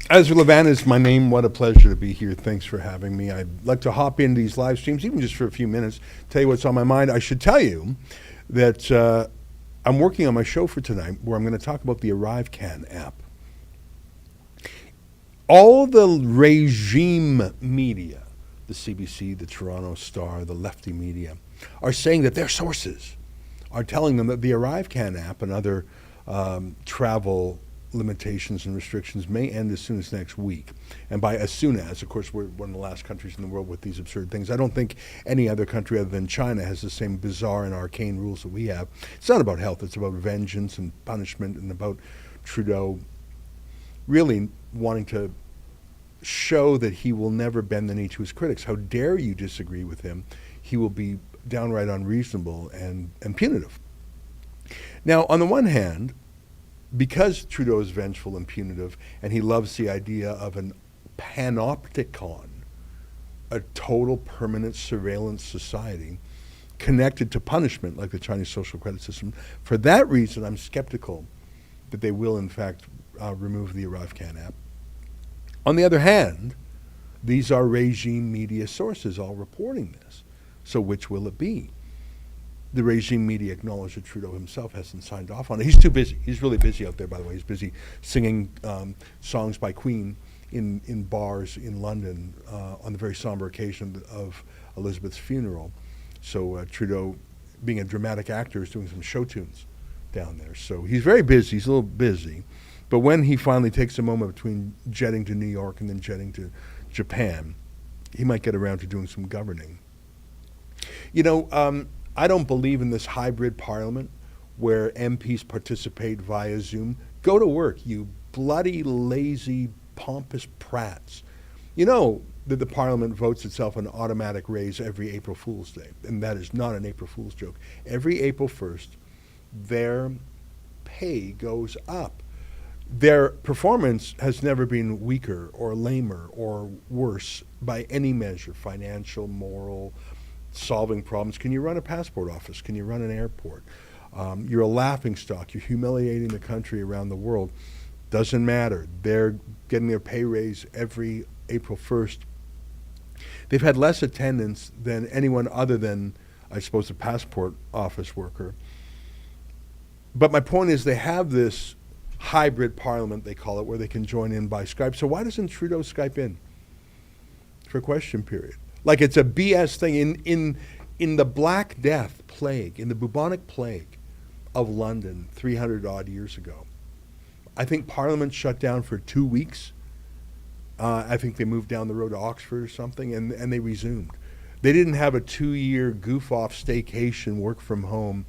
Ezra Levant is my name. What a pleasure to be here. Thanks for having me. I'd like to hop into these live streams, even just for a few minutes, tell you what's on my mind. I should tell you that I'm working on my show for tonight where I'm going to talk about the ArriveCAN app. All the regime media, the CBC, the Toronto Star, the lefty media, are saying that their sources are telling them that the ArriveCAN app and other travel limitations and restrictions may end as soon as next week. And by as soon as, of course, we're one of the last countries in the world with these absurd things. I don't think any other country other than China has the same bizarre and arcane rules that we have. It's not about health, it's about vengeance and punishment, and about Trudeau really wanting to show that he will never bend the knee to his critics. How dare you disagree with him? He will be downright unreasonable and punitive. Now, on the one hand, because Trudeau is vengeful and punitive, and he loves the idea of an panopticon, a total permanent surveillance society connected to punishment like the Chinese social credit system, for that reason I'm skeptical that they will in fact remove the ArriveCAN app. On the other hand, these are regime media sources all reporting this. So which will it be? The regime media acknowledge that Trudeau himself hasn't signed off on it. He's too busy. He's really busy out there, by the way. He's busy singing songs by Queen in bars in London on the very somber occasion of Elizabeth's funeral. So Trudeau, being a dramatic actor, is doing some show tunes down there. So he's very busy. He's a little busy. But when he finally takes a moment between jetting to New York and then jetting to Japan, he might get around to doing some governing. You know, I don't believe in this hybrid parliament where MPs participate via Zoom. Go to work, you bloody, lazy, pompous prats. You know that the parliament votes itself an automatic raise every April Fool's Day, and that is not an April Fool's joke. Every April 1st, their pay goes up. Their performance has never been weaker or lamer or worse by any measure, financial, moral, solving problems. Can you run a passport office? Can you run an airport? You're a laughingstock. You're humiliating the country around the world. Doesn't matter. They're getting their pay raise every April 1st. They've had less attendance than anyone other than, I suppose, a passport office worker. But my point is they have this hybrid parliament, they call it, where they can join in by Skype. So why doesn't Trudeau Skype in for question period? Like it's a BS thing. In the Black Death plague, in the bubonic plague of London 300 odd years ago, I think Parliament shut down for 2 weeks. I think they moved down the road to Oxford or something, and they resumed. They didn't have a 2-year goof-off staycation work from home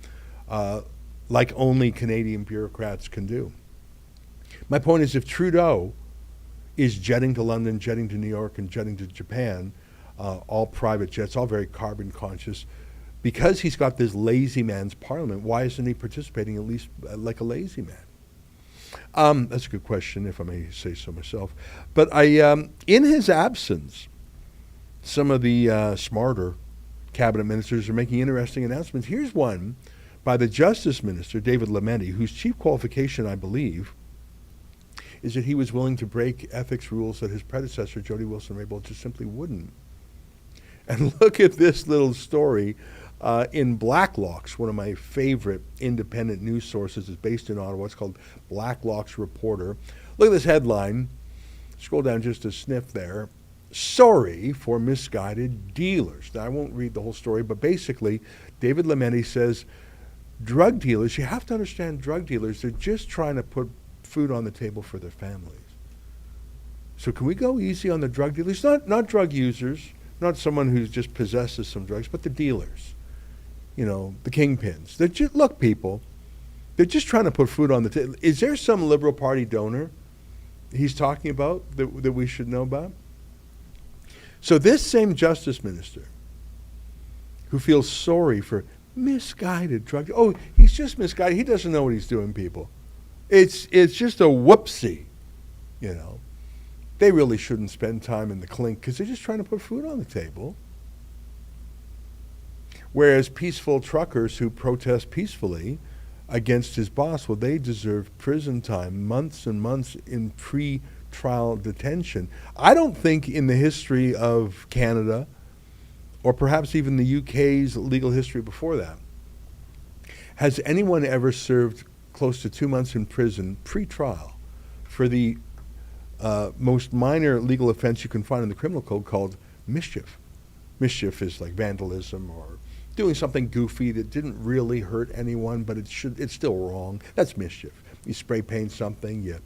like only Canadian bureaucrats can do. My point is, if Trudeau is jetting to London, jetting to New York, and jetting to Japan, all private jets, all very carbon conscious, because he's got this lazy man's parliament, why isn't he participating at least like a lazy man? That's a good question, if I may say so myself. But in his absence, some of the smarter cabinet ministers are making interesting announcements. Here's one by the Justice Minister, David Lametti, whose chief qualification, I believe, is that he was willing to break ethics rules that his predecessor, Jody Wilson-Raybould, just simply wouldn't. And look at this little story in Blacklock's, one of my favorite independent news sources. It's based in Ottawa. It's called Blacklock's Reporter. Look at this headline. Scroll down just a sniff there. Sorry for misguided dealers. Now, I won't read the whole story, but basically, David Lametti says, drug dealers, you have to understand drug dealers, they're just trying to put food on the table for their families. So can we go easy on the drug dealers? Not drug users, not someone who just possesses some drugs, but the dealers, you know, the kingpins. They're just, look, people, they're just trying to put food on the table. Is there some Liberal Party donor he's talking about that we should know about? So this same Justice Minister who feels sorry for misguided drug, oh, he's just misguided. He doesn't know what he's doing, people. It's just a whoopsie, you know. They really shouldn't spend time in the clink because they're just trying to put food on the table. Whereas peaceful truckers who protest peacefully against his boss, well, they deserve prison time, months and months in trial detention. I don't think in the history of Canada, or perhaps even the UK's legal history before that, has anyone ever served close to 2 months in prison pre-trial for the most minor legal offense you can find in the criminal code called mischief. Mischief is like vandalism or doing something goofy that didn't really hurt anyone, but it's still wrong. That's mischief. You spray paint something, you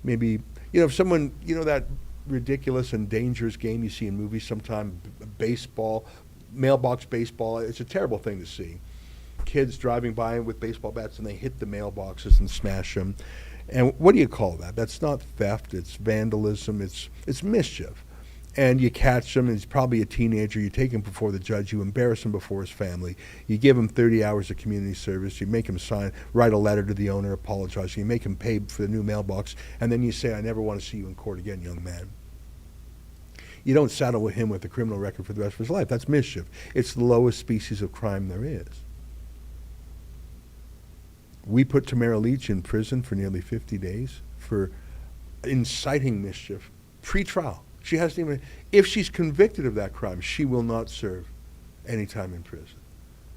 maybe, if someone, that ridiculous and dangerous game you see in movies sometimes, baseball, mailbox baseball, it's a terrible thing to see. Kids driving by with baseball bats and they hit the mailboxes and smash them. And what do you call that? That's not theft, it's vandalism, it's mischief. And you catch him, and he's probably a teenager, you take him before the judge, you embarrass him before his family, you give him 30 hours of community service, you make him write a letter to the owner apologizing, you make him pay for the new mailbox, and then you say, I never want to see you in court again, young man. You don't saddle with him with a criminal record for the rest of his life. That's mischief. It's the lowest species of crime there is. We put Tamara Leach in prison for nearly 50 days for inciting mischief, pre-trial. She hasn't even, if she's convicted of that crime, she will not serve any time in prison.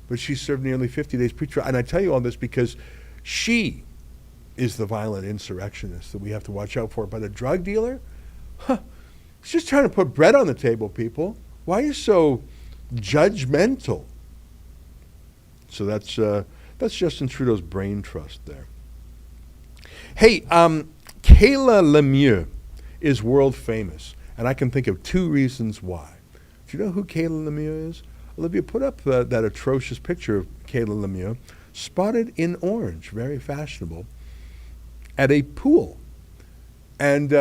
But she served nearly 50 days pre-trial. And I tell you all this because she is the violent insurrectionist that we have to watch out for. But a drug dealer, he's just trying to put bread on the table, people. Why are you so judgmental? So that's Justin Trudeau's brain trust there. Hey, Kayla Lemieux is world famous. And I can think of 2 reasons why. Do you know who Kayla Lemieux is? Olivia, put up that atrocious picture of Kayla Lemieux, spotted in orange, very fashionable, at a pool. And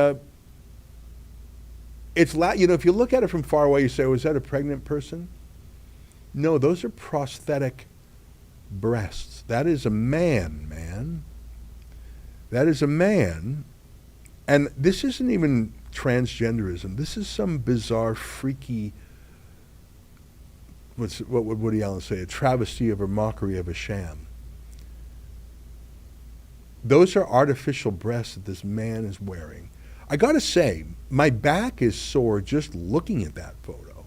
if you look at it from far away, you say, was that a pregnant person? No, those are prosthetic breasts. That is a man. That is a man. And this isn't even transgenderism. This is some bizarre, freaky, what would Woody Allen say, a travesty of a mockery of a sham. Those are artificial breasts that this man is wearing. I gotta say, my back is sore just looking at that photo.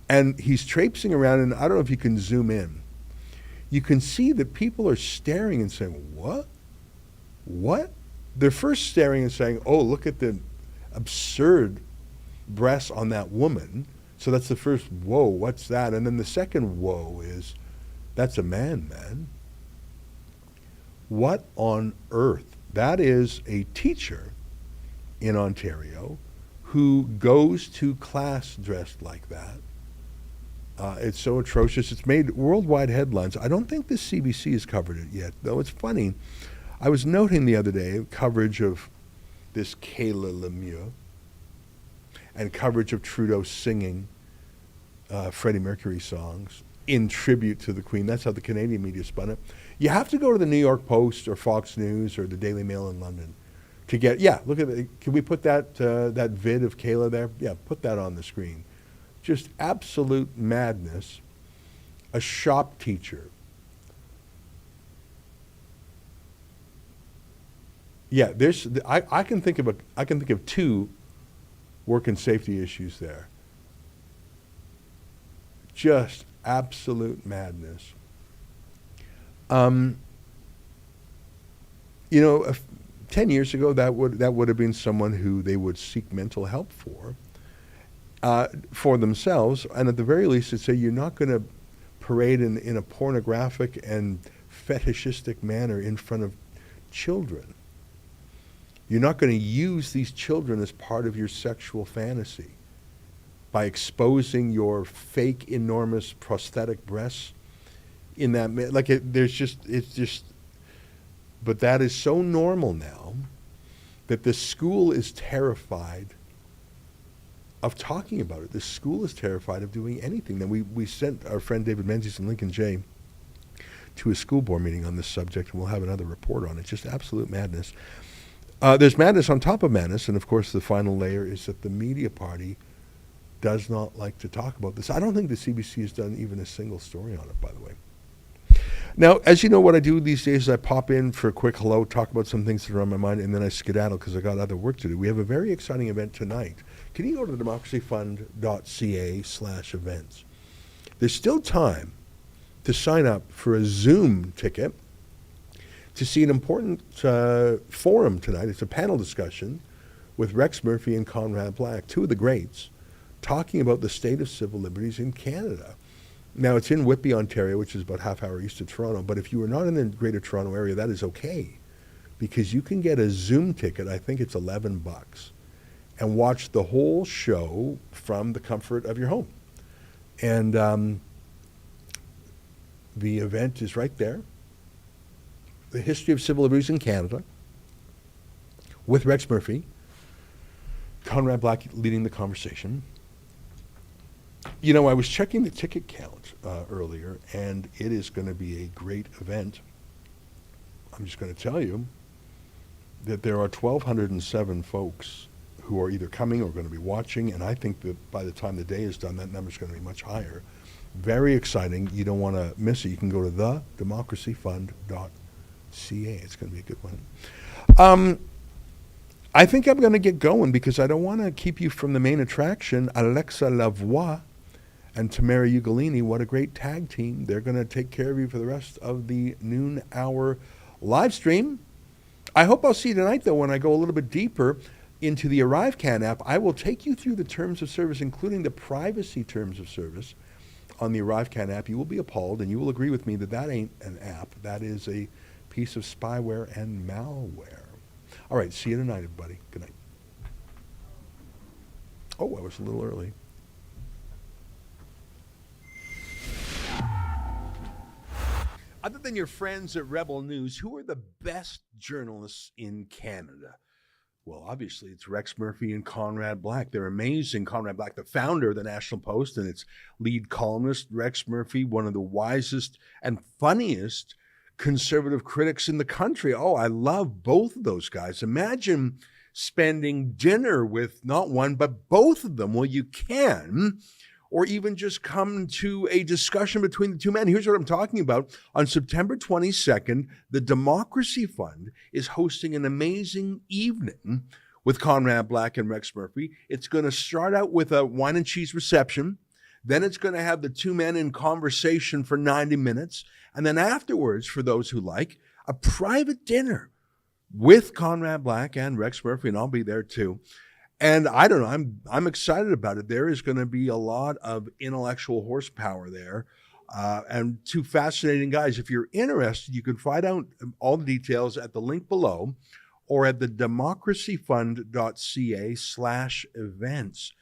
And he's traipsing around, and I don't know if you can zoom in. You can see that people are staring and saying, what? What? They're first staring and saying, oh, look at the absurd breasts on that woman. So that's the first, whoa, what's that? And then the second whoa is, that's a man. What on earth? That is a teacher in Ontario who goes to class dressed like that. It's so atrocious. It's made worldwide headlines. I don't think the CBC has covered it yet, though. It's funny. I was noting the other day coverage of this Kayla Lemieux and coverage of Trudeau singing Freddie Mercury songs in tribute to the Queen. That's how the Canadian media spun it. You have to go to the New York Post or Fox News or the Daily Mail in London to get, look at it. Can we put that vid of Kayla there? Yeah, put that on the screen. Just absolute madness. A shop teacher. Yeah, I can think of 2 work and safety issues there. Just absolute madness. 10 years ago, that would have been someone who they would seek mental help for themselves, and at the very least, they'd say you're not going to parade in a pornographic and fetishistic manner in front of children. You're not going to use these children as part of your sexual fantasy by exposing your fake, enormous prosthetic breasts in that. But that is so normal now that the school is terrified of talking about it. The school is terrified of doing anything. Then we sent our friend David Menzies and Lincoln Jay to a school board meeting on this subject, and we'll have another report on it. Just absolute madness. There's madness on top of madness, and of course the final layer is that the media party does not like to talk about this. I don't think the CBC has done even a single story on it, by the way. Now, as you know, what I do these days is I pop in for a quick hello, talk about some things that are on my mind, and then I skedaddle because I got other work to do. We have a very exciting event tonight. Can you go to democracyfund.ca/events? There's still time to sign up for a Zoom ticket to see an important forum tonight. It's a panel discussion with Rex Murphy and Conrad Black, two of the greats, talking about the state of civil liberties in Canada. Now, it's in Whitby, Ontario, which is about half hour east of Toronto, but if you are not in the Greater Toronto area, that is okay, because you can get a Zoom ticket, I think it's $11, and watch the whole show from the comfort of your home. And the event is right there. The history of civil liberties in Canada, with Rex Murphy, Conrad Black leading the conversation. You know, I was checking the ticket count earlier, and it is going to be a great event. I'm just going to tell you that there are 1,207 folks who are either coming or going to be watching, and I think that by the time the day is done, that number is going to be much higher. Very exciting. You don't want to miss it. You can go to thedemocracyfund.ca. It's going to be a good one. I think I'm going to get going because I don't want to keep you from the main attraction. Ezra Levant and Tamara Ugolini, what a great tag team. They're going to take care of you for the rest of the noon hour live stream. I hope I'll see you tonight, though, when I go a little bit deeper into the ArriveCAN app. I will take you through the terms of service, including the privacy terms of service on the ArriveCAN app. You will be appalled, and you will agree with me that that ain't an app. That is a piece of spyware and malware. All right, see you tonight, everybody. Good night. Oh, I was a little early. Other than your friends at Rebel News, who are the best journalists in Canada? Well, obviously, it's Rex Murphy and Conrad Black. They're amazing. Conrad Black, the founder of the National Post, and its lead columnist. Rex Murphy, one of the wisest and funniest conservative critics in the country. Oh, I love both of those guys. Imagine spending dinner with not one, but both of them. Well, you can, or even just come to a discussion between the two men. Here's what I'm talking about. On September 22nd, the Democracy Fund is hosting an amazing evening with Conrad Black and Rex Murphy. It's going to start out with a wine and cheese reception. Then it's going to have the two men in conversation for 90 minutes. And then afterwards, for those who like, a private dinner with Conrad Black and Rex Murphy, and I'll be there too. And I don't know, I'm excited about it. There is going to be a lot of intellectual horsepower there. And two fascinating guys. If you're interested, you can find out all the details at the link below or at the democracyfund.ca/events.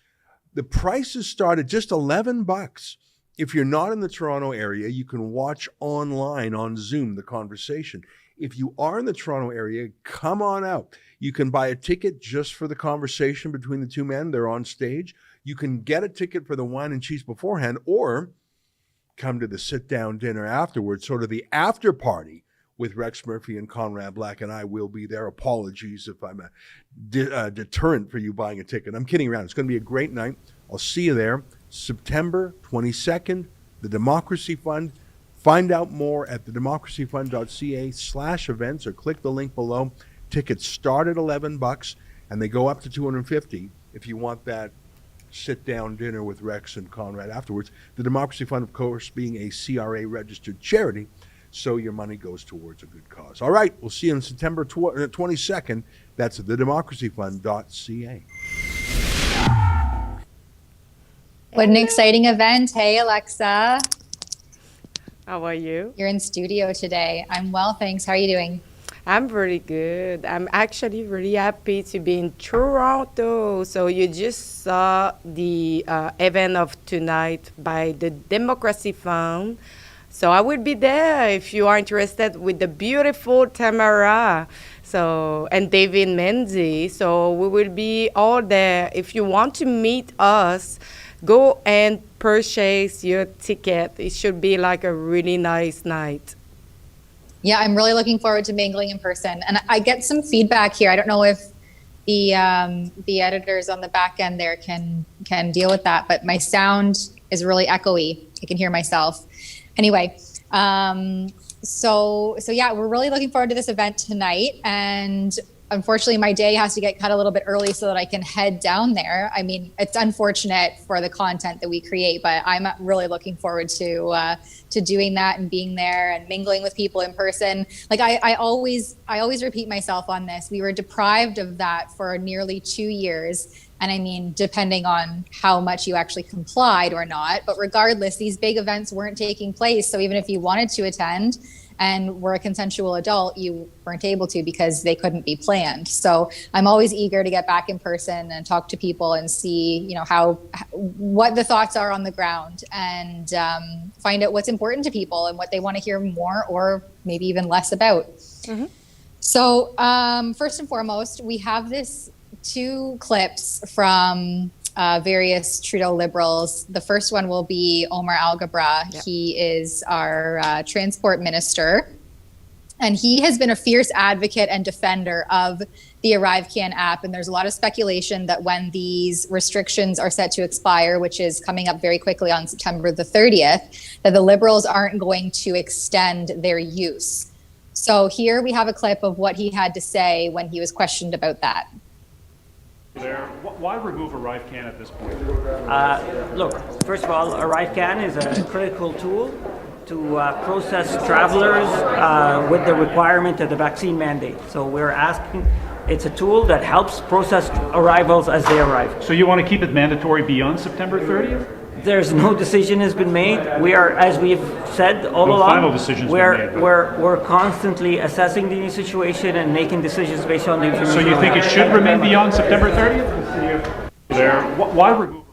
The prices start at just $11. If you're not in the Toronto area, you can watch online on Zoom the conversation. If you are in the Toronto area, come on out. You can buy a ticket just for the conversation between the two men. They're on stage. You can get a ticket for the wine and cheese beforehand, or come to the sit-down dinner afterwards, sort of the after party with Rex Murphy and Conrad Black, and I will be there. Apologies if I'm a deterrent for you buying a ticket. I'm kidding around. It's going to be a great night. I'll see you there. September 22nd, the Democracy Fund. Find out more at thedemocracyfund.ca/events or click the link below. Tickets start at $11 and they go up to $250 if you want that sit-down dinner with Rex and Conrad afterwards. The Democracy Fund, of course, being a CRA-registered charity, so your money goes towards a good cause. All right, we'll see you on September 22nd. That's at thedemocracyfund.ca. What an exciting event. Hey, Alexa. How are you? You're in studio today. I'm well, thanks. How are you doing? I'm very good. I'm actually really happy to be in Toronto. So you just saw the event of tonight by the Democracy Fund. So I will be there if you are interested with the beautiful Tamara. So, and David Mendy. So we will be all there. If you want to meet us, go and purchase your ticket. It should be like a really nice night. Yeah, I'm really looking forward to mingling in person. And I get some feedback here. I don't know if the editors on the back end there can deal with that, but my sound is really echoey. I can hear myself. Anyway, so yeah, we're really looking forward to this event tonight. And unfortunately, my day has to get cut a little bit early so that I can head down there. I mean, it's unfortunate for the content that we create, but I'm really looking forward to doing that and being there and mingling with people in person. Like I always repeat myself on this. We were deprived of that for nearly 2 years. And I mean, depending on how much you actually complied or not, but regardless, these big events weren't taking place. So even if you wanted to attend and were a consensual adult, you weren't able to because they couldn't be planned. So I'm always eager to get back in person and talk to people and see, you know, what the thoughts are on the ground, and find out what's important to people and what they want to hear more or maybe even less about. Mm-hmm. So first and foremost, we have this 2 clips from various Trudeau Liberals. The first one will be Omar Al-Gabra. Yep. He is our transport minister, and he has been a fierce advocate and defender of the ArriveCAN app. And there's a lot of speculation that when these restrictions are set to expire, which is coming up very quickly on September the 30th, that the Liberals aren't going to extend their use. So here we have a clip of what he had to say when he was questioned about that. Why remove ArriveCAN at this point? Look, first of all, ArriveCAN is a critical tool to process travelers with the requirement of the vaccine mandate. So we're asking, it's a tool that helps process arrivals as they arrive. So you want to keep it mandatory beyond September 30th? There's no decision has been made. We are, as we've said all No along, final decision's been made. we're constantly assessing the new situation and making decisions based on the information. So you think it should remain beyond September 30th? Why remove?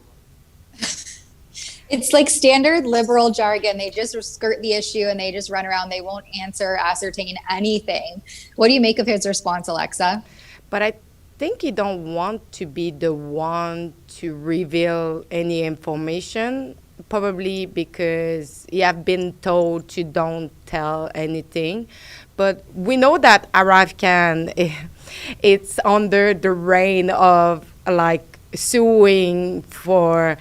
It's like standard Liberal jargon. They just skirt the issue and they just run around. They won't ascertain anything. What do you make of his response, Alexa? But I think you don't want to be the one to reveal any information, probably because you have been told to don't tell anything. But we know that ArriveCAN, it's under the reign of like suing for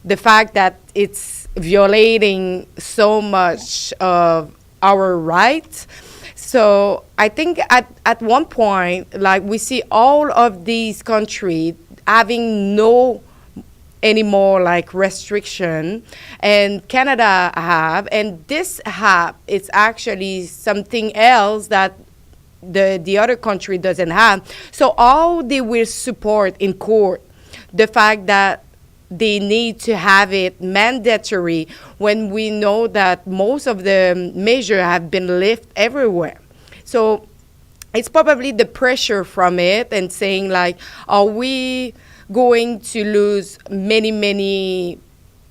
the fact that it's violating so much of our rights. So I think at one point, like we see all of these countries having no anymore like restriction, and Canada have, and this have, it's actually something else that the other country doesn't have. So all they will support in court the fact that they need to have it mandatory when we know that most of the measures have been lifted everywhere. So it's probably the pressure from it and saying like, are we going to lose many, many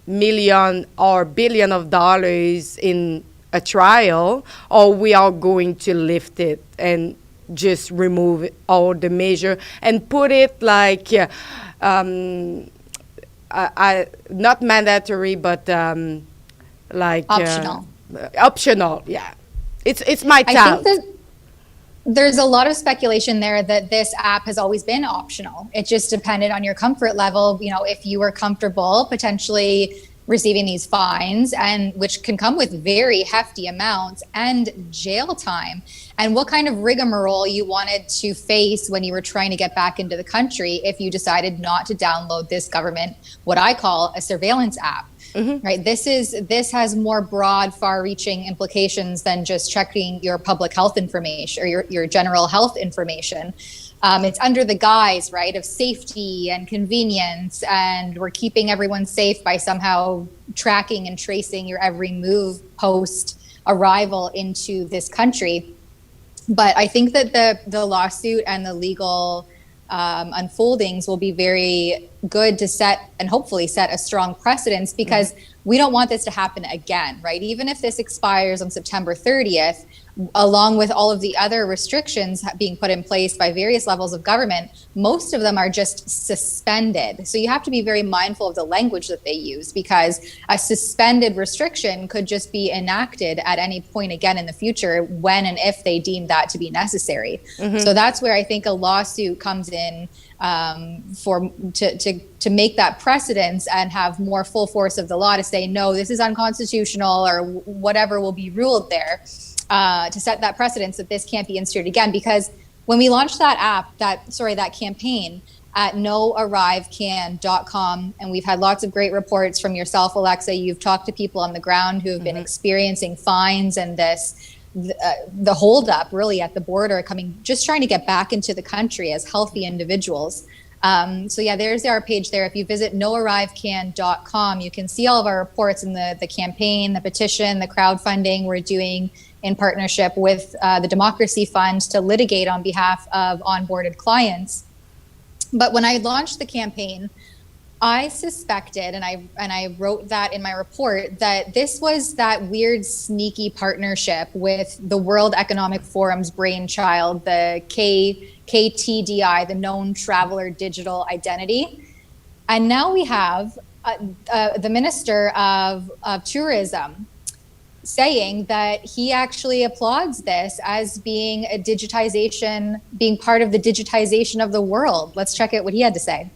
million or billion of dollars in a trial, or we are going to lift it and just remove all the measure and put it like, not mandatory, but like optional. Optional, yeah. It's my I town. think that there's a lot of speculation there that this app has always been optional. It just depended on your comfort level. You know, if you were comfortable potentially receiving these fines, and which can come with very hefty amounts and jail time, and what kind of rigmarole you wanted to face when you were trying to get back into the country if you decided not to download this government, what I call a surveillance app. Mm-hmm. Right. This has more broad, far-reaching implications than just checking your public health information or your general health information. It's under the guise, right, of safety and convenience, and we're keeping everyone safe by somehow tracking and tracing your every move post arrival into this country. But I think that the lawsuit and the legal unfoldings will be very good to set and hopefully set a strong precedence, because we don't want this to happen again, right? Even if this expires on September 30th, along with all of the other restrictions being put in place by various levels of government, most of them are just suspended. So you have to be very mindful of the language that they use, because a suspended restriction could just be enacted at any point again in the future when and if they deem that to be necessary. Mm-hmm. So that's where I think a lawsuit comes in to make that precedence and have more full force of the law to say, no, this is unconstitutional, or whatever will be ruled there. to set that precedence that this can't be instituted again. Because when we launched that app, that campaign at noarrivecan.com, and we've had lots of great reports from yourself, Alexa. You've talked to people on the ground who have been experiencing fines and the holdup really at the border, just trying to get back into the country as healthy individuals. So yeah, there's our page there. If you visit noarrivecan.com, you can see all of our reports in the campaign, the petition, the crowdfunding we're doing in partnership with the Democracy Fund to litigate on behalf of onboarded clients. But when I launched the campaign, I suspected, and I wrote that in my report, that this was that weird, sneaky partnership with the World Economic Forum's brainchild, the Ktdi, the Known Traveler Digital Identity. And now we have the Minister of Tourism saying that he actually applauds this as being being part of the digitization of the world. Let's check out what he had to say.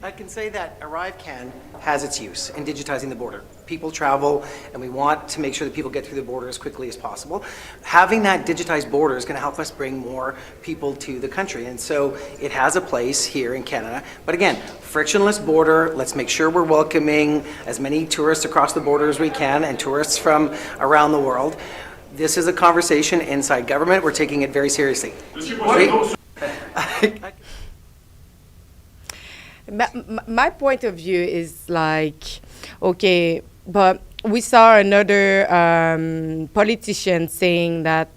I can say that ArriveCAN has its use in digitizing the border. People travel, and we want to make sure that people get through the border as quickly as possible. Having that digitized border is going to help us bring more people to the country, and so it has a place here in Canada. But again, frictionless border, let's make sure we're welcoming as many tourists across the border as we can, and tourists from around the world. This is a conversation inside government. We're taking it very seriously. My point of view is like, okay, but we saw another politician saying that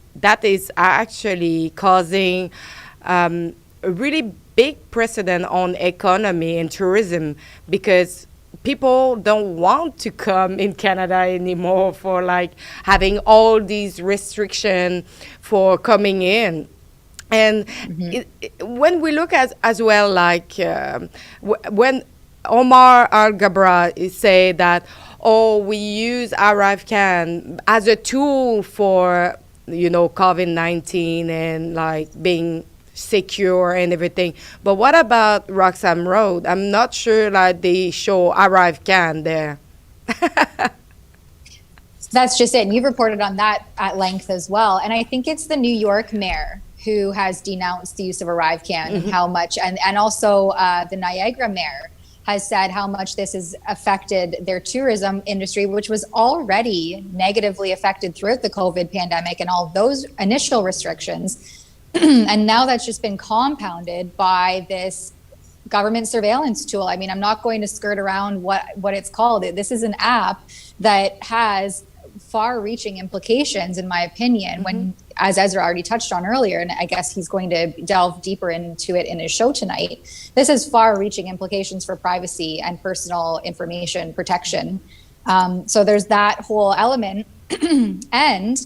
is actually causing a really big precedent on economy and tourism, because people don't want to come in Canada anymore for like having all these restrictions for coming in. And when we look at as well, like when Omar Al-Gabra say that, we use ArriveCAN as a tool for, COVID-19 and like being secure and everything. But what about Roxham Road? I'm not sure that they show ArriveCAN there. That's just it. And you've reported on that at length as well. And I think it's the New York mayor who has denounced the use of ArriveCAN and how much, and also the Niagara mayor has said how much this has affected their tourism industry, which was already negatively affected throughout the COVID pandemic and all those initial restrictions. And now that's just been compounded by this government surveillance tool. I mean, I'm not going to skirt around what it's called. This is an app that has far-reaching implications, in my opinion, when, as Ezra already touched on earlier, and I guess he's going to delve deeper into it in his show tonight, this has far-reaching implications for privacy and personal information protection. So there's that whole element. And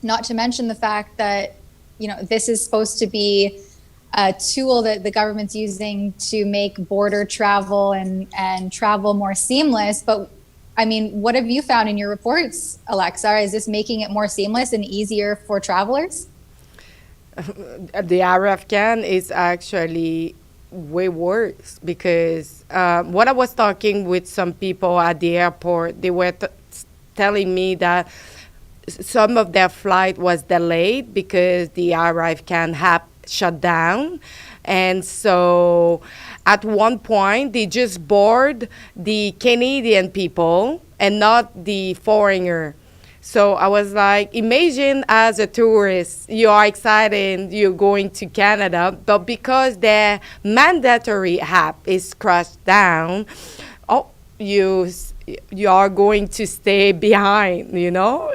not to mention the fact that, this is supposed to be a tool that the government's using to make border travel and travel more seamless. But I mean, what have you found in your reports, Alexa? Is this making it more seamless and easier for travelers? The ArriveCAN is actually way worse, because when I was talking with some people at the airport, they were telling me that some of their flight was delayed because the ArriveCAN app shut down. And so at one point, they just board the Canadian people and not the foreigner. So I was like, imagine as a tourist, you are excited, you're going to Canada, but because their mandatory app is crashed down, you are going to stay behind,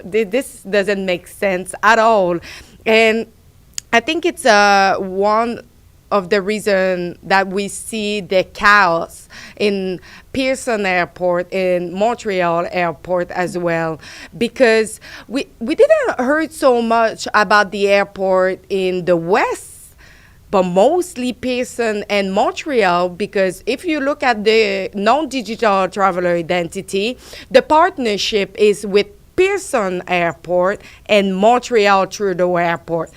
This doesn't make sense at all. And I think it's one of the reason that we see the chaos in Pearson Airport, in Montreal Airport as well, because we didn't heard so much about the airport in the West, but mostly Pearson and Montreal, because if you look at the non-digital traveler identity, the partnership is with Pearson Airport and Montreal Trudeau Airport.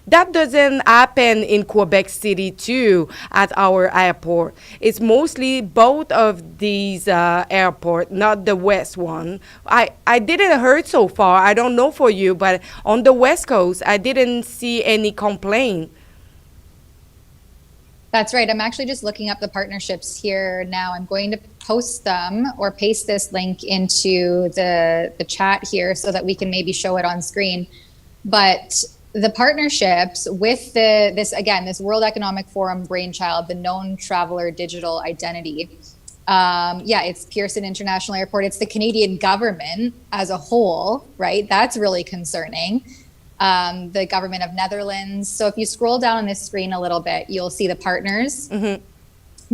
that doesn't happen in Quebec City too at our airport. It's mostly both of these airport, not the west one. I didn't heard so far. I don't know for you, but on the West Coast, I didn't see any complaint. That's right. I'm actually just looking up the partnerships here now. I'm going to post them or paste this link into the chat here so that we can maybe show it on screen. But the partnerships with this World Economic Forum brainchild, the Known Traveler Digital Identity. It's Pearson International Airport. It's the Canadian government as a whole, right? That's really concerning. The government of Netherlands. So if you scroll down on this screen a little bit, you'll see the partners. Mm-hmm.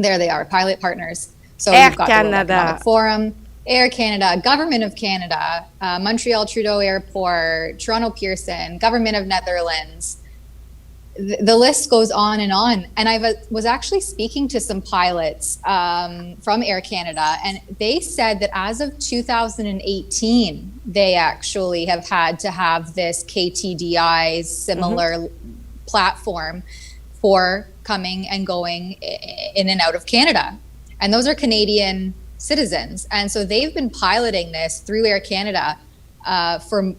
There they are, pilot partners. So Air you've got Canada. the World Economic Forum, Air Canada, Government of Canada, Montreal Trudeau Airport, Toronto Pearson, Government of Netherlands. The list goes on. And I was actually speaking to some pilots from Air Canada, and they said that as of 2018, they actually have had to have this Ktdi similar platform for coming and going in and out of Canada. And those are Canadian citizens. And so they've been piloting this through Air Canada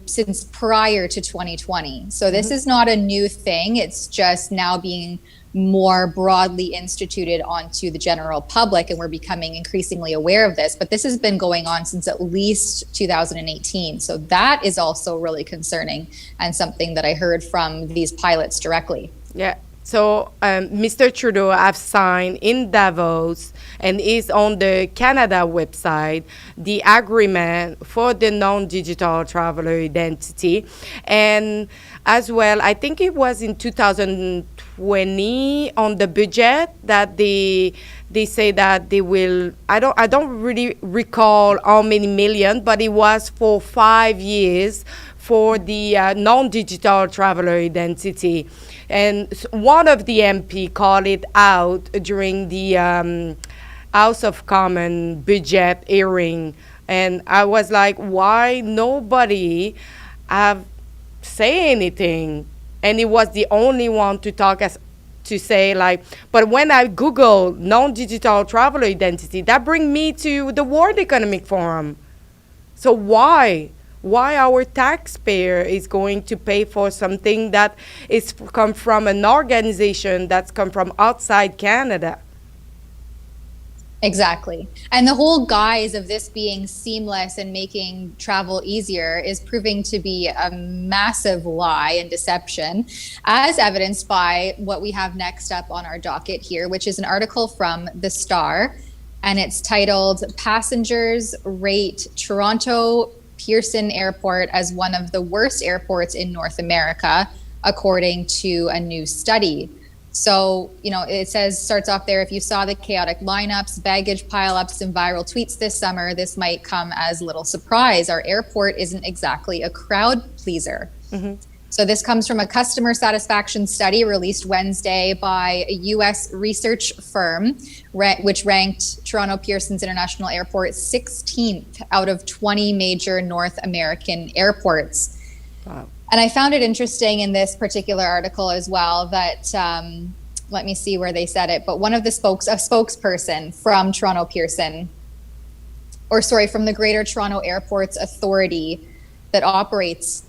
since prior to 2020. So this is not a new thing. It's just now being more broadly instituted onto the general public, and we're becoming increasingly aware of this. But this has been going on since at least 2018. So that is also really concerning and something that I heard from these pilots directly. Yeah. So Mr. Trudeau have signed in Davos and is on the Canada website the agreement for the non-digital traveler identity. And as well, I think it was in 2020 on the budget that they say that they will, I don't really recall how many million, but it was for 5 years for the non-digital traveler identity. And one of the MP called it out during the House of Commons budget hearing. And I was like, why nobody have say anything? And he was the only one to to say like, but when I Google non-digital traveler identity, that brings me to the World Economic Forum. So why our taxpayer is going to pay for something that is come from an organization that's come from outside Canada? Exactly. And the whole guise of this being seamless and making travel easier is proving to be a massive lie and deception, as evidenced by what we have next up on our docket here, which is an article from The Star, and it's titled "Passengers Rate Toronto Pearson Airport as one of the worst airports in North America, according to a new study." So, it starts off there, if you saw the chaotic lineups, baggage pileups, and viral tweets this summer, this might come as little surprise. Our airport isn't exactly a crowd pleaser. Mm-hmm. So this comes from a customer satisfaction study released Wednesday by a U.S. research firm, which ranked Toronto Pearson's International Airport 16th out of 20 major North American airports. Wow. And I found it interesting in this particular article as well that, let me see where they said it, but one of the spokesperson from Toronto Pearson, from the Greater Toronto Airports Authority that operates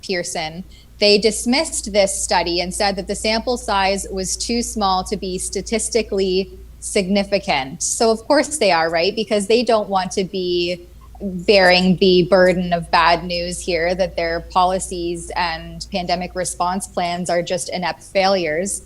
Pearson, they dismissed this study and said that the sample size was too small to be statistically significant. So of course they are, right? Because they don't want to be bearing the burden of bad news here, that their policies and pandemic response plans are just inept failures.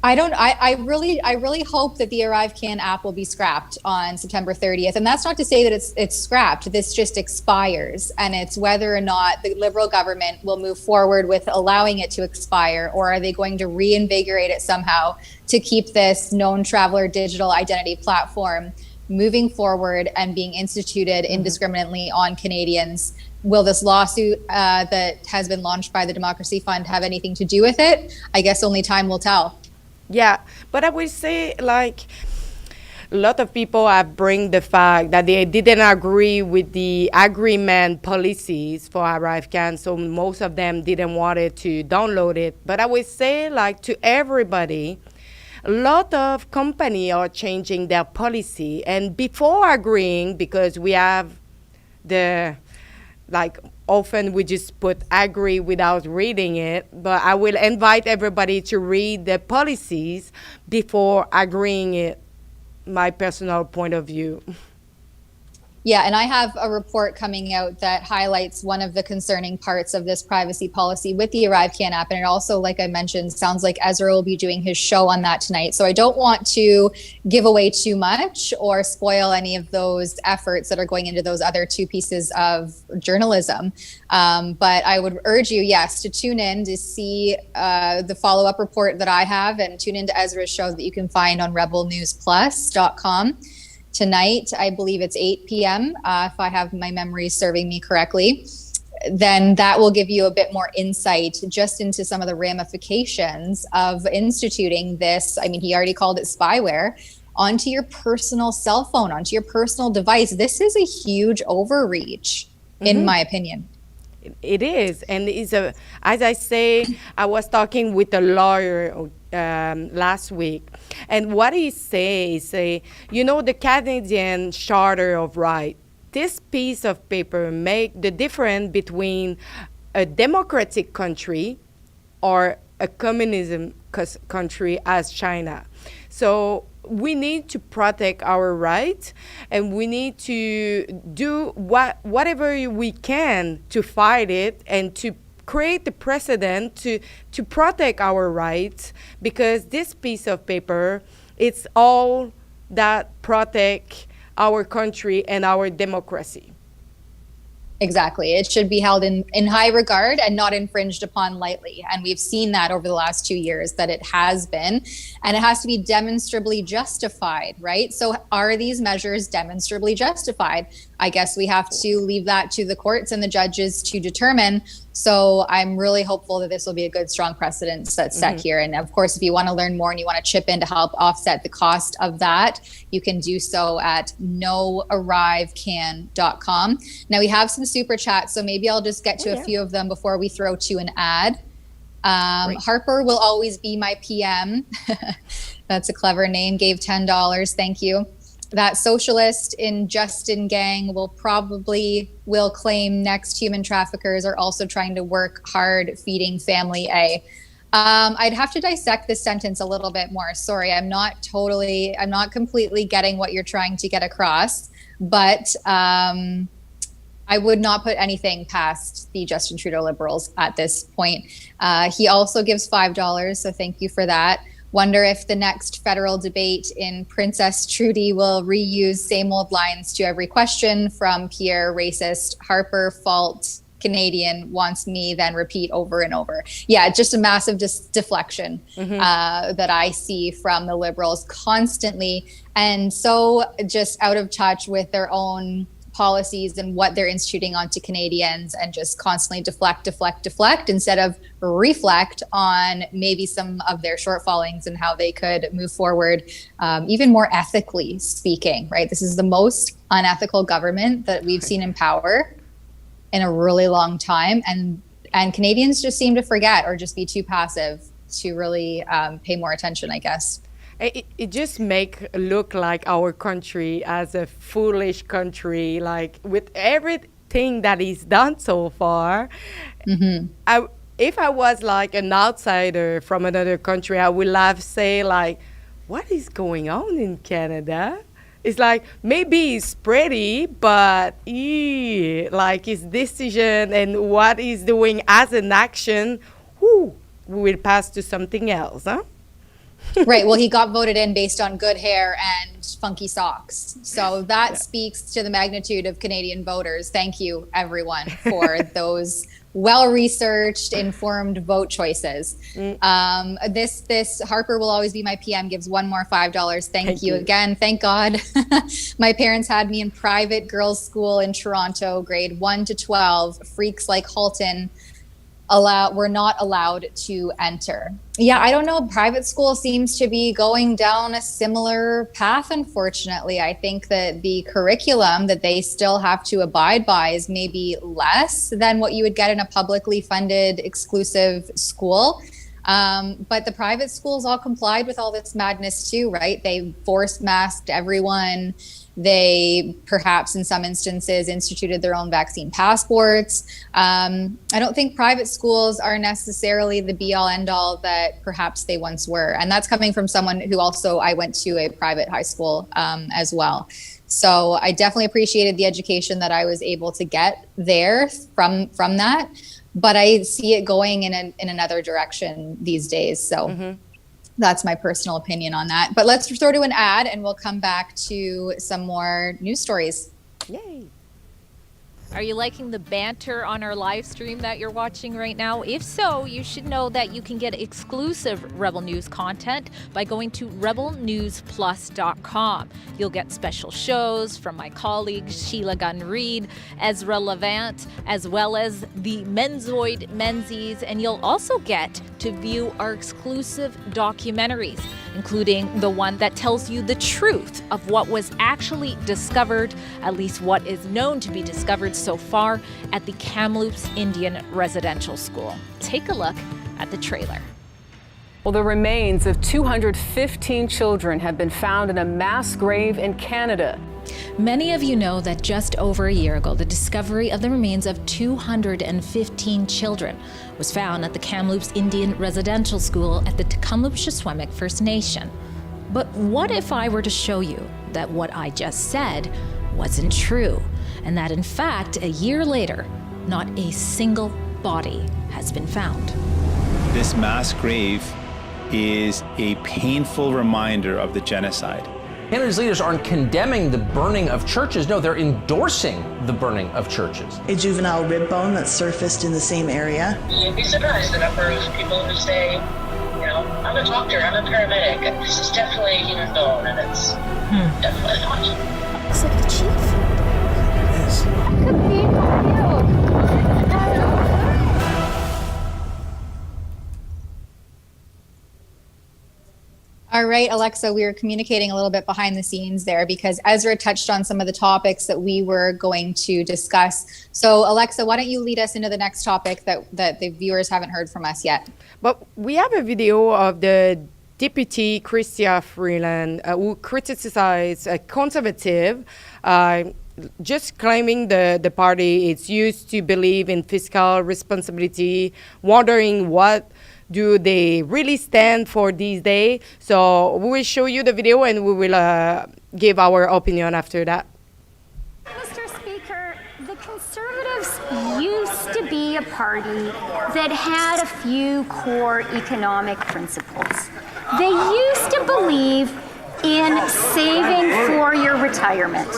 I really hope that the ArriveCAN app will be scrapped on September 30th. And that's not to say that it's scrapped. This just expires. And it's whether or not the Liberal government will move forward with allowing it to expire, or are they going to reinvigorate it somehow to keep this known traveler digital identity platform moving forward and being instituted indiscriminately on Canadians. Will this lawsuit that has been launched by the Democracy Fund have anything to do with it? I guess only time will tell. Yeah, but I would say, like, a lot of people have bring the fact that they didn't agree with the agreement policies for ArriveCAN, so most of them didn't want it to download it. But I would say, like, to everybody, a lot of companies are changing their policy. And before agreeing, because we have often we just put agree without reading it, but I will invite everybody to read the policies before agreeing it, my personal point of view. Yeah, and I have a report coming out that highlights one of the concerning parts of this privacy policy with the ArriveCAN app. And it also, like I mentioned, sounds like Ezra will be doing his show on that tonight. So I don't want to give away too much or spoil any of those efforts that are going into those other two pieces of journalism. But I would urge you, yes, to tune in to see the follow-up report that I have, and tune into Ezra's show that you can find on rebelnewsplus.com. Tonight, I believe it's 8 p.m., if I have my memory serving me correctly. Then that will give you a bit more insight just into some of the ramifications of instituting this. I mean, he already called it spyware onto your personal cell phone, onto your personal device. This is a huge overreach, in my opinion. It is, and it's as I say, I was talking with a lawyer last week, and what he says, the Canadian Charter of Rights, this piece of paper make the difference between a democratic country or a communism country as China. So we need to protect our rights, and we need to do whatever we can to fight it and to create the precedent to protect our rights, because this piece of paper, it's all that protect our country and our democracy. Exactly. It should be held in high regard and not infringed upon lightly. And we've seen that over the last 2 years, that it has been, and it has to be demonstrably justified, right? So are these measures demonstrably justified? I guess we have to leave that to the courts and the judges to determine. So I'm really hopeful that this will be a good, strong precedent that's set here. And of course, if you want to learn more and you want to chip in to help offset the cost of that, you can do so at noarrivecan.com. Now we have some super chats, so maybe I'll just get to a few of them before we throw to an ad. Harper will always be my PM. That's a clever name. Gave $10. Thank you. That socialist in Justin gang will claim next human traffickers are also trying to work hard feeding family A. I'd have to dissect this sentence a little bit more. Sorry, I'm not completely getting what you're trying to get across, but I would not put anything past the Justin Trudeau Liberals at this point. He also gives $5, so thank you for that. Wonder if the next federal debate in Princess Trudy will reuse same old lines to every question from Pierre, racist, Harper, fault, Canadian, wants me, then repeat over and over. Yeah, just a massive deflection that I see from the Liberals constantly. And so just out of touch with their own policies and what they're instituting onto Canadians, and just constantly deflect instead of reflect on maybe some of their shortfallings and how they could move forward even more ethically speaking, right? This is the most unethical government that we've seen in power in a really long time. And Canadians just seem to forget or just be too passive to really pay more attention, I guess. It just make look like our country as a foolish country, like with everything that is done so far. If I was like an outsider from another country, I would have say like, what is going on in Canada? It's like, maybe it's pretty, but like his decision and what he's doing as an action, we will pass to something else, huh? Right. Well, he got voted in based on good hair and funky socks. So that speaks to the magnitude of Canadian voters. Thank you, everyone, for those well-researched, informed vote choices. This Harper will always be my PM gives one more $5. Thank you again. Thank God. My parents had me in private girls' school in Toronto, grade 1 to 12. Freaks like Halton were not allowed to enter. Yeah, I don't know. Private school seems to be going down a similar path, unfortunately. I think that the curriculum that they still have to abide by is maybe less than what you would get in a publicly funded exclusive school. But the private schools all complied with all this madness too, right? They forced masked everyone. They perhaps in some instances instituted their own vaccine passports. I don't think private schools are necessarily the be all end all that perhaps they once were. And that's coming from someone who also, I went to a private high school as well. So I definitely appreciated the education that I was able to get there from that. But I see it going in another direction these days. So that's my personal opinion on that. But let's throw to an ad and we'll come back to some more news stories. Yay. Are you liking the banter on our live stream that you're watching right now? If so, you should know that you can get exclusive Rebel News content by going to rebelnewsplus.com. You'll get special shows from my colleagues Sheila Gunn-Reid, Ezra Levant, as well as the Menzoid Menzies, and you'll also get to view our exclusive documentaries, including the one that tells you the truth of what was actually discovered, at least what is known to be discovered so far at the Kamloops Indian Residential School. Take a look at the trailer. Well, the remains of 215 children have been found in a mass grave in Canada. Many of you know that just over a year ago, the discovery of the remains of 215 children was found at the Kamloops Indian Residential School at the Tecumseh First Nation. But what if I were to show you that what I just said wasn't true, and that in fact, a year later, not a single body has been found? This mass grave is a painful reminder of the genocide. Canada's leaders aren't condemning the burning of churches. No, they're endorsing the burning of churches. A juvenile rib bone that surfaced in the same area. You'd be surprised the number of people who say, you know, I'm a doctor, I'm a paramedic, and this is definitely a human bone, and it's definitely not. Looks like the chief. It is. Could be you. All right, Alexa, we were communicating a little bit behind the scenes there because Ezra touched on some of the topics that we were going to discuss. So Alexa, why don't you lead us into the next topic that the viewers haven't heard from us yet? But we have a video of the Deputy Chrystia Freeland who criticized a conservative just claiming the party is used to believe in fiscal responsibility, wondering what do they really stand for these days. So we will show you the video and we will give our opinion after that. Mr. Speaker, the Conservatives used to be a party that had a few core economic principles. They used to believe in saving for your retirement.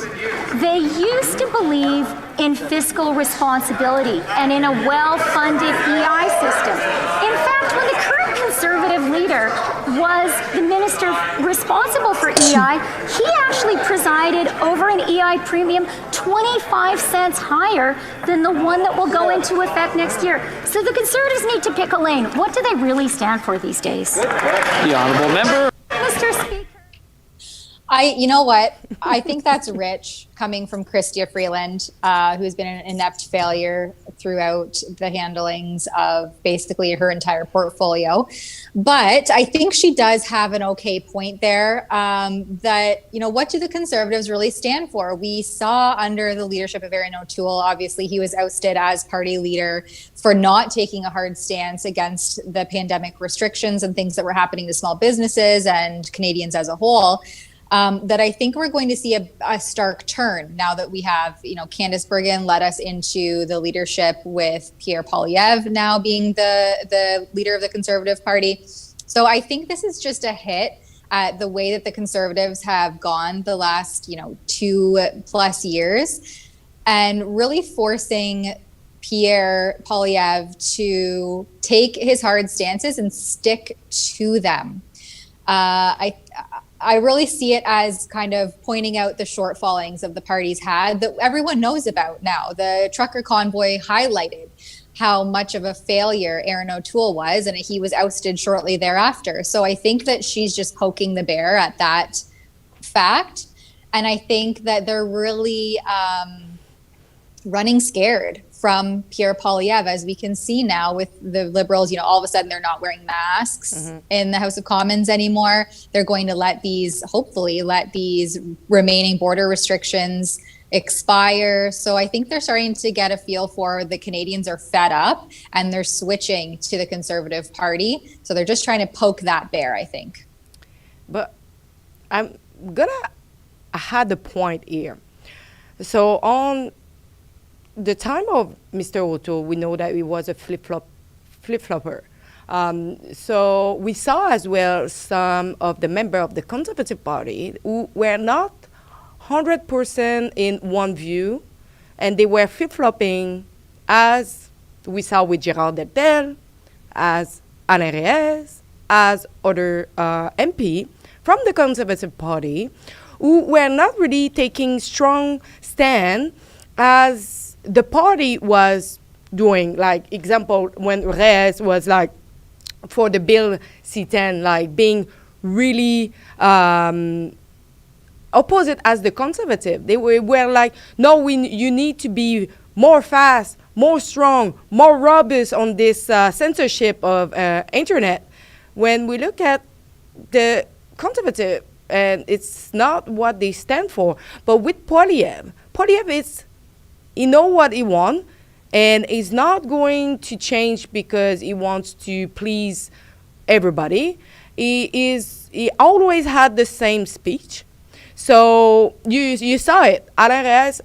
They used to believe in fiscal responsibility and in a well-funded EI system. In fact, when the current Conservative leader was the minister responsible for EI, he actually presided over an EI premium 25 cents higher than the one that will go into effect next year. So the Conservatives need to pick a lane. What do they really stand for these days? The honourable member. Mr. Speaker. You know what? I think that's rich coming from Chrystia Freeland, who's been an inept failure throughout the handlings of basically her entire portfolio. But I think she does have an okay point there that, you know, what do the Conservatives really stand for? We saw under the leadership of Erin O'Toole, obviously he was ousted as party leader for not taking a hard stance against the pandemic restrictions and things that were happening to small businesses and Canadians as a whole. That I think we're going to see a stark turn now that we have, you know, Candice Bergen led us into the leadership with Pierre Poilievre now being the leader of the Conservative Party. So I think this is just a hit at the way that the Conservatives have gone the last, 2+ years and really forcing Pierre Poilievre to take his hard stances and stick to them. I really see it as kind of pointing out the shortfallings of the party's had that everyone knows about now. The trucker convoy highlighted how much of a failure Aaron O'Toole was, and he was ousted shortly thereafter. So I think that she's just poking the bear at that fact. And I think that they're really running scared from Pierre Poilievre, as we can see now with the Liberals. You know, all of a sudden they're not wearing masks in the House of Commons anymore. They're going to hopefully let these remaining border restrictions expire. So I think they're starting to get a feel for the Canadians are fed up and they're switching to the Conservative Party. So they're just trying to poke that bear, I think. But I'm gonna add a point here. So on the time of Mr. O'Toole, we know that he was a flip-flopper. So we saw as well some of the members of the Conservative Party who were not 100% in one view, and they were flip-flopping, as we saw with Gerald Deltel, as Alain Reyes, as other MP from the Conservative Party, who were not really taking strong stand as the party was doing. Like, example, when Reyes was like, for the Bill C-10, like being really opposite as the Conservative. They were like, no, you need to be more fast, more strong, more robust on this censorship of internet. When we look at the Conservative, and it's not what they stand for, but with Poilievre is, he know what he wants, and he's not going to change because he wants to please everybody. He always had the same speech. So you saw it. Alain Reyes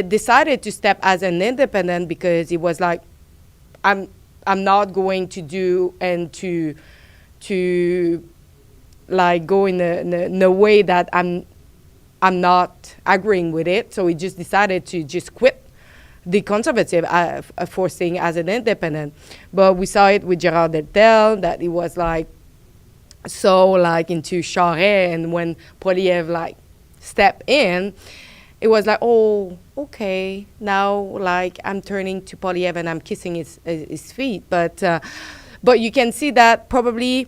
decided to step as an independent because he was like, I'm not going to do and to like go in a way that I'm not agreeing with it. So he just decided to just quit the Conservative, forcing as an independent. But we saw it with Gerald Deltel, that he was like so like into Charest, and when Poilievre like stepped in, it was like, oh, okay, now like I'm turning to Poilievre and I'm kissing his feet. But you can see that probably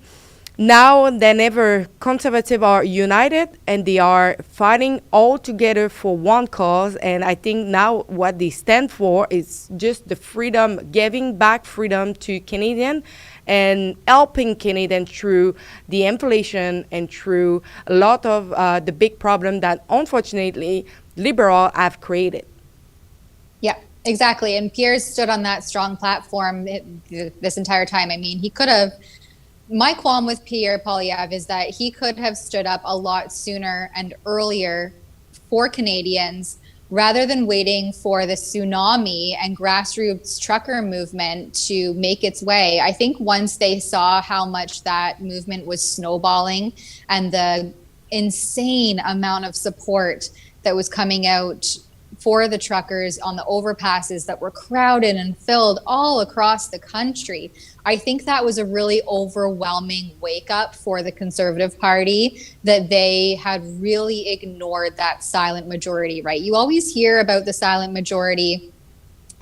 now than ever, Conservatives are united and they are fighting all together for one cause. And I think now what they stand for is just the freedom, giving back freedom to Canadians and helping Canadians through the inflation and through a lot of the big problem that unfortunately Liberals have created. Yeah, exactly. And Pierre stood on that strong platform this entire time. I mean, he could have. My qualm with Pierre Poilievre is that he could have stood up a lot sooner and earlier for Canadians rather than waiting for the tsunami and grassroots trucker movement to make its way. I think once they saw how much that movement was snowballing and the insane amount of support that was coming out for the truckers on the overpasses that were crowded and filled all across the country, I think that was a really overwhelming wake up for the Conservative Party, that they had really ignored that silent majority, right? You always hear about the silent majority,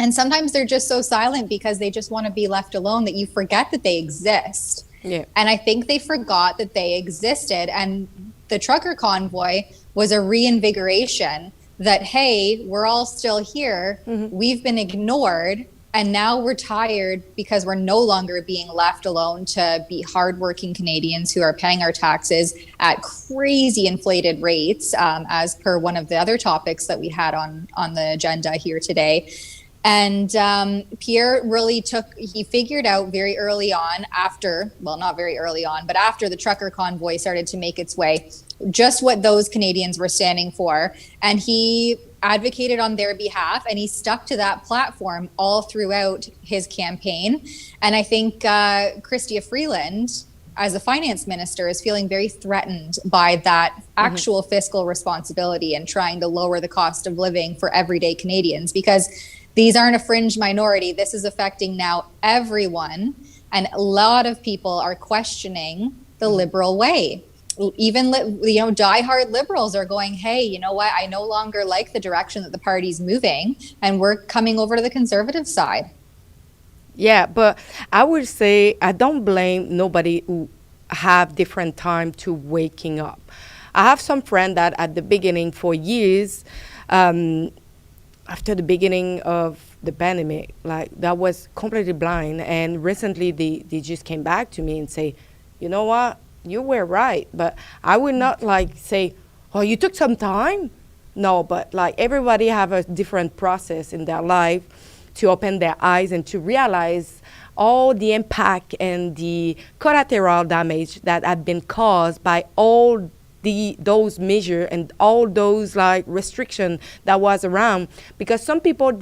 and sometimes they're just so silent because they just want to be left alone that you forget that they exist. Yeah. And I think they forgot that they existed. And the trucker convoy was a reinvigoration that, hey, we're all still here. We've been ignored. And now we're tired because we're no longer being left alone to be hardworking Canadians who are paying our taxes at crazy inflated rates, as per one of the other topics that we had on the agenda here today. And Pierre really he figured out very early on not very early on, but after the trucker convoy started to make its way, just what those Canadians were standing for. And he advocated on their behalf, and he stuck to that platform all throughout his campaign. And I think Chrystia Freeland, as a finance minister, is feeling very threatened by that actual fiscal responsibility and trying to lower the cost of living for everyday Canadians, because these aren't a fringe minority. This is affecting now everyone. And a lot of people are questioning the Liberal way. Even diehard Liberals are going, hey, you know what? I no longer like the direction that the party's moving, and we're coming over to the Conservative side. Yeah, but I would say I don't blame nobody who have different time to waking up. I have some friend that at the beginning for years, after the beginning of the pandemic, like that was completely blind. And recently they just came back to me and say, you know what, you were right. But I would not like say, oh, you took some time. No, but like everybody have a different process in their life to open their eyes and to realize all the impact and the collateral damage that have been caused by all those measures and all those like restriction that was around, because some people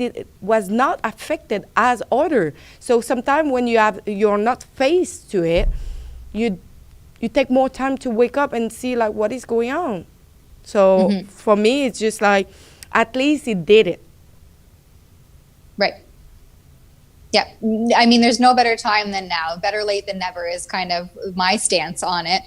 was not affected as other. So sometimes when you're not faced to it, you take more time to wake up and see like what is going on. So for me, it's just like, at least it did it. Right. Yeah. I mean, there's no better time than now. Better late than never is kind of my stance on it.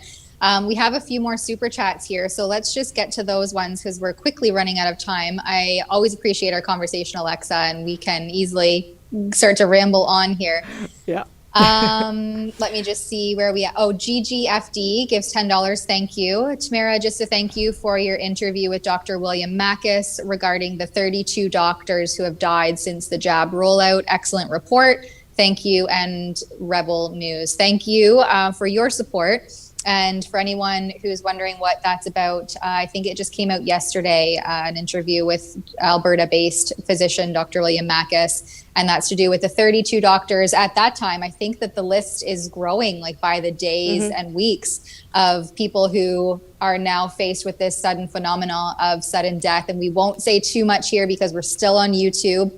We have a few more super chats here, so let's just get to those ones because we're quickly running out of time. I always appreciate our conversation, Alexa, and we can easily start to ramble on here. Yeah. Let me just see where we are. Oh, GGFD gives $10. Thank you. Tamara, just to thank you for your interview with Dr. William Makis regarding the 32 doctors who have died since the jab rollout. Excellent report. Thank you. And Rebel News, thank you for your support. And for anyone who's wondering what that's about, I think it just came out yesterday, an interview with Alberta-based physician, Dr. William Makis, and that's to do with the 32 doctors at that time. I think that the list is growing like by the days and weeks of people who are now faced with this sudden phenomenon of sudden death. And we won't say too much here because we're still on YouTube.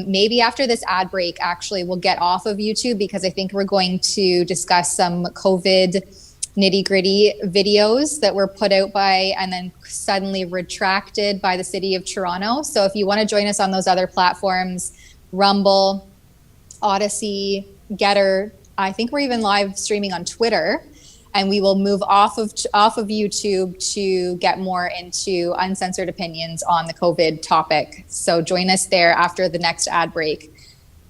Maybe after this ad break, actually, we'll get off of YouTube because I think we're going to discuss some COVID nitty-gritty videos that were put out by and then suddenly retracted by the city of Toronto. So if you want to join us on those other platforms, Rumble, Odyssey, Getter, I think we're even live streaming on Twitter. And we will move off of YouTube to get more into uncensored opinions on the COVID topic. So join us there after the next ad break.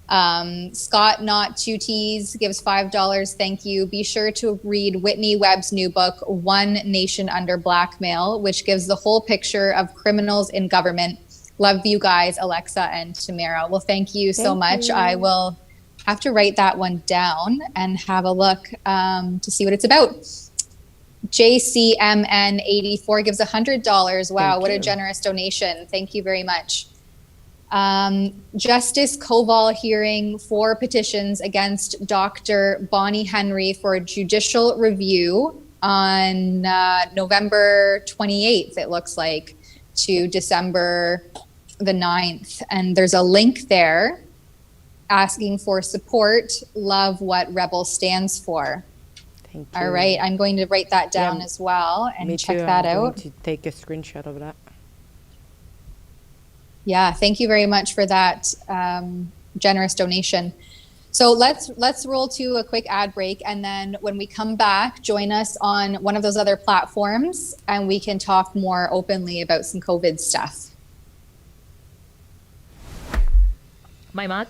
Scott Not 2 T's gives $5. Thank you. Be sure to read Whitney Webb's new book, One Nation Under Blackmail, which gives the whole picture of criminals in government. Love you guys, Alexa and Tamara. Well, thank you so much. I will have to write that one down and have a look to see what it's about. JCMN84 gives $100. Wow, what a generous donation. Thank you very much. Justice Koval hearing 4 petitions against Dr. Bonnie Henry for judicial review on November 28th, it looks like, to December the 9th. And there's a link there asking for support. Love what Rebel stands for. Thank you. All right, I'm going to write that down as well and check that out. I'm going to take a screenshot of that. Yeah, thank you very much for that generous donation. So let's roll to a quick ad break, and then when we come back, join us on one of those other platforms, and we can talk more openly about some COVID stuff. My mug?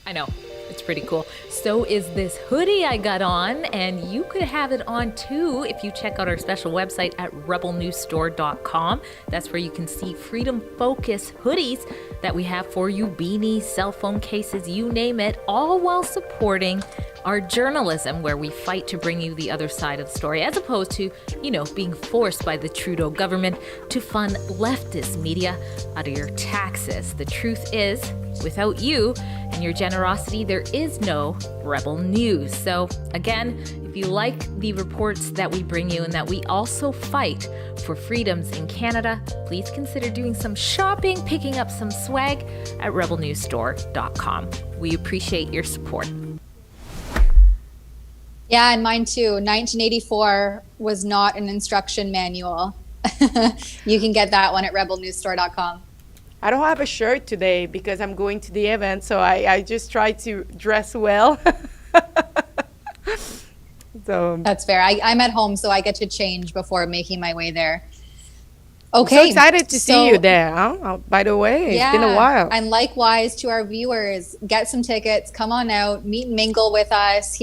I know, it's pretty cool. So is this hoodie I got on, and you could have it on too if you check out our special website at rebelnewsstore.com. That's where you can see Freedom Focus hoodies that we have for you, beanies, cell phone cases, you name it, all while supporting our journalism, where we fight to bring you the other side of the story, as opposed to, being forced by the Trudeau government to fund leftist media out of your taxes. The truth is, without you and your generosity, there is no Rebel News. So again, if you like the reports that we bring you and that we also fight for freedoms in Canada, please consider doing some shopping, picking up some swag at rebelnewsstore.com. We appreciate your support. Yeah, and mine too. 1984 was not an instruction manual. You can get that one at rebelnewsstore.com. I don't have a shirt today because I'm going to the event, so I just try to dress well. So that's fair. I'm at home, so I get to change before making my way there. Okay. So excited to see so- you there. Huh? By the way, it's been a while. And likewise to our viewers, get some tickets, come on out, meet and mingle with us.